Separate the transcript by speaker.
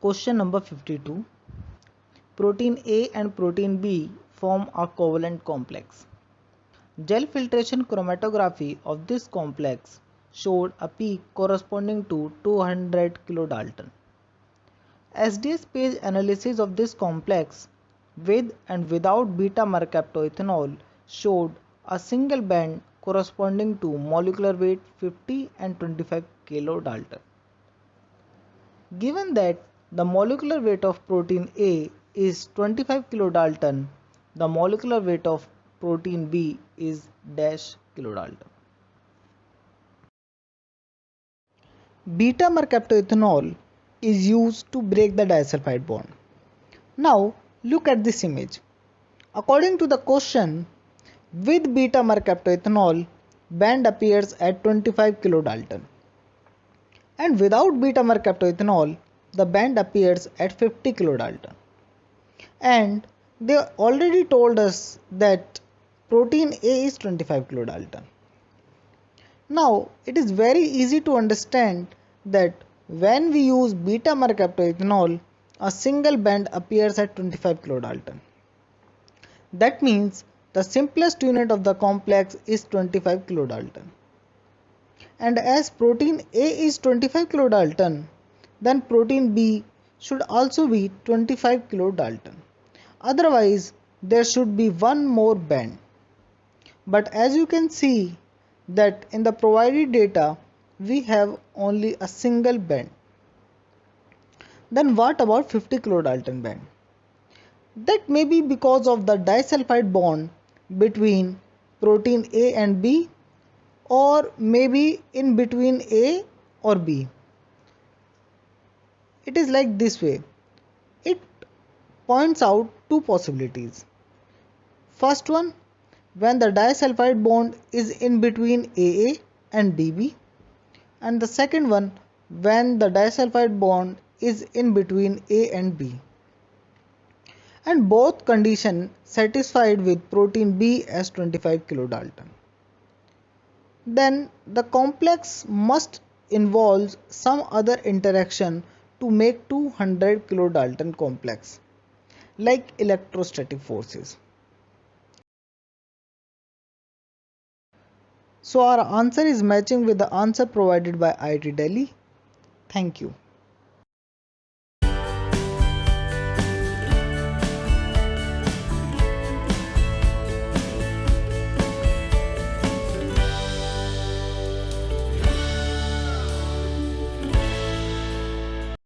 Speaker 1: Question number 52. Protein A and protein B form a covalent complex. Gel filtration chromatography of this complex showed a peak corresponding to 200 kilodalton. SDS page analysis of this complex with and without beta-mercaptoethanol showed a single band corresponding to molecular weight 50 and 25 kilodalton. Given that the molecular weight of protein A is 25 kilodalton, the molecular weight of protein B is dash kilodalton. Beta-mercaptoethanol is used to break the disulfide bond. Now look at this image. According to the question, with beta-mercaptoethanol, band appears at 25 kilodalton. And without beta-mercaptoethanol, the band appears at 50 kilodalton. And they already told us that protein A is 25 kilodalton. Now it is very easy to understand that when we use beta-mercaptoethanol, a single band appears at 25 kilodalton. That means the simplest unit of the complex is 25 kilodalton. And as protein A is 25 kilodalton, then protein B should also be 25 kilodalton. Otherwise, there should be one more band. But as you can see that in the provided data, we have only a single band. Then what about 50 kilodalton band? That may be because of the disulfide bond between protein A and B, or maybe in between A or B. It is like this way. It points out two possibilities. First one, when the disulfide bond is in between AA and DB, and the second one, when the disulfide bond is in between A and B. And both conditions satisfied with protein B as 25 kilodalton. Then the complex must involve some other interaction to make 200 kilodalton complex, like electrostatic forces. So our answer is matching with the answer provided by IIT Delhi. Thank you.